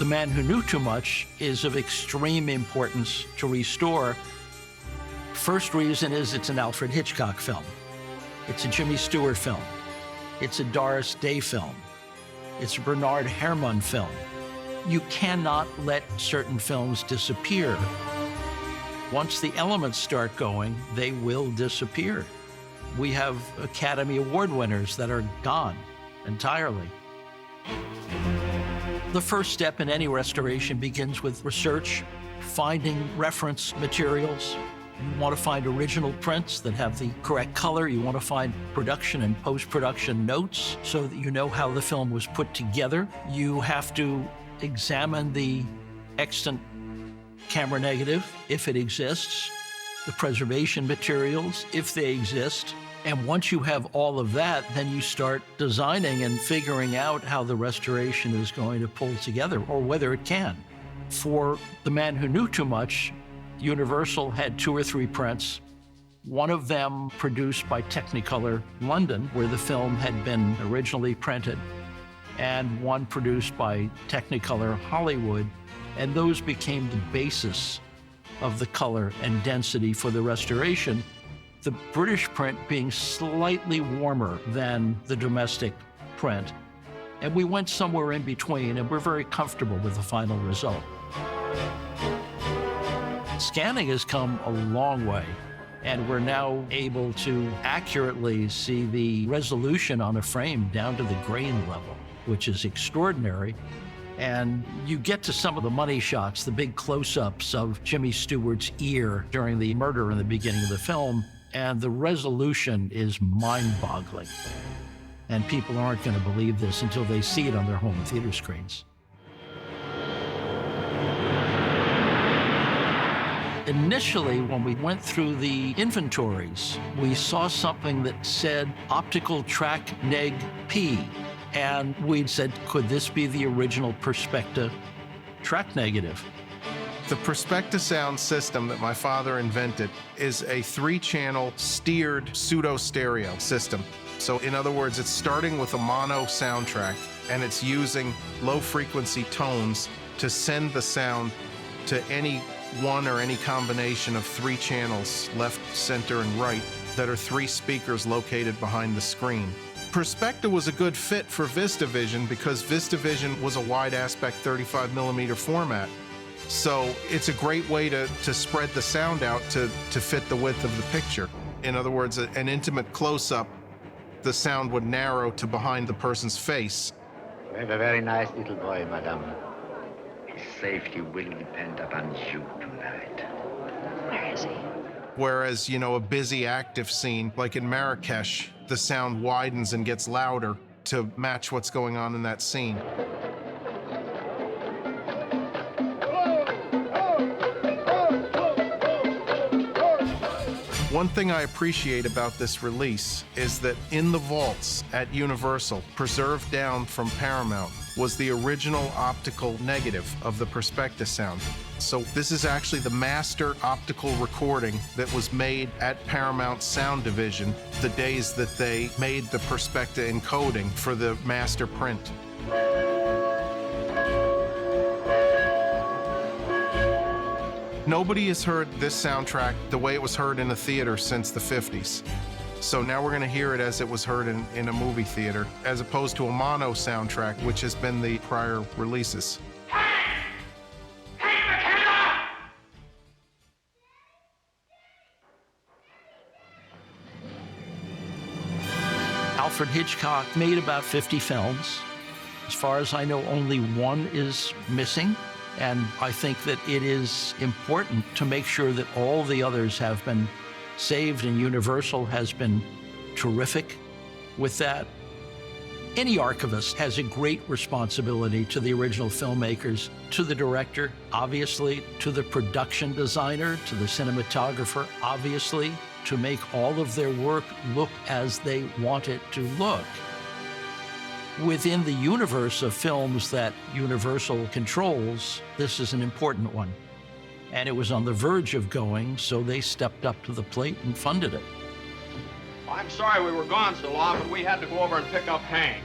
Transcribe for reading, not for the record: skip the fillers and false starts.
The Man Who Knew Too Much is of extreme importance to restore. First reason is it's an Alfred Hitchcock film. It's a Jimmy Stewart film. It's a Doris Day film. It's a Bernard Herrmann film. You cannot let certain films disappear. Once the elements start going, they will disappear. We have Academy Award winners that are gone entirely. The first step in any restoration begins with research, finding reference materials. You want to find original prints that have the correct color. You want to find production and post-production notes so that you know how the film was put together. You have to examine the extant camera negative, if it exists, the preservation materials, if they exist. And once you have all of that, then you start designing and figuring out how the restoration is going to pull together, or whether it can. For The Man Who Knew Too Much, Universal had 2 or 3 prints, one of them produced by Technicolor London, where the film had been originally printed, and one produced by Technicolor Hollywood, and those became the basis of the color and density for the restoration, the British print being slightly warmer than the domestic print. And we went somewhere in between, and we're very comfortable with the final result. Scanning has come a long way, and we're now able to accurately see the resolution on a frame down to the grain level, which is extraordinary. And you get to some of the money shots, the big close-ups of Jimmy Stewart's ear during the murder in the beginning of the film, and the resolution is mind-boggling. And people aren't going to believe this until they see it on their home theater screens. Initially, when we went through the inventories, we saw something that said optical track neg P. And we said, could this be the original Perspecta track negative? The Perspecta sound system that my father invented is a 3-channel steered pseudo-stereo system. So in other words, it's starting with a mono soundtrack, and it's using low-frequency tones to send the sound to any one or any combination of 3 channels, left, center, and right, that are 3 speakers located behind the screen. Perspecta was a good fit for VistaVision because VistaVision was a wide aspect 35mm format. So it's a great way to spread the sound out to fit the width of the picture. In other words, an intimate close-up, the sound would narrow to behind the person's face. You have a very nice little boy, madame. His safety will depend upon you tonight. Where is he? Whereas, you know, a busy active scene, like in Marrakesh, the sound widens and gets louder to match what's going on in that scene. One thing I appreciate about this release is that in the vaults at Universal, preserved down from Paramount, was the original optical negative of the Perspecta sound. So this is actually the master optical recording that was made at Paramount Sound Division the days that they made the Perspecta encoding for the master print. Nobody has heard this soundtrack the way it was heard in a theater since the 50s. So now we're going to hear it as it was heard in a movie theater, as opposed to a mono soundtrack, which has been the prior releases. Alfred Hitchcock made about 50 films. As far as I know, only one is missing. And I think that it is important to make sure that all the others have been saved, and Universal has been terrific with that. Any archivist has a great responsibility to the original filmmakers, to the director, obviously, to the production designer, to the cinematographer, obviously, to make all of their work look as they want it to look. Within the universe of films that Universal controls, this is an important one. And it was on the verge of going, so they stepped up to the plate and funded it. I'm sorry we were gone so long, but we had to go over and pick up Hank.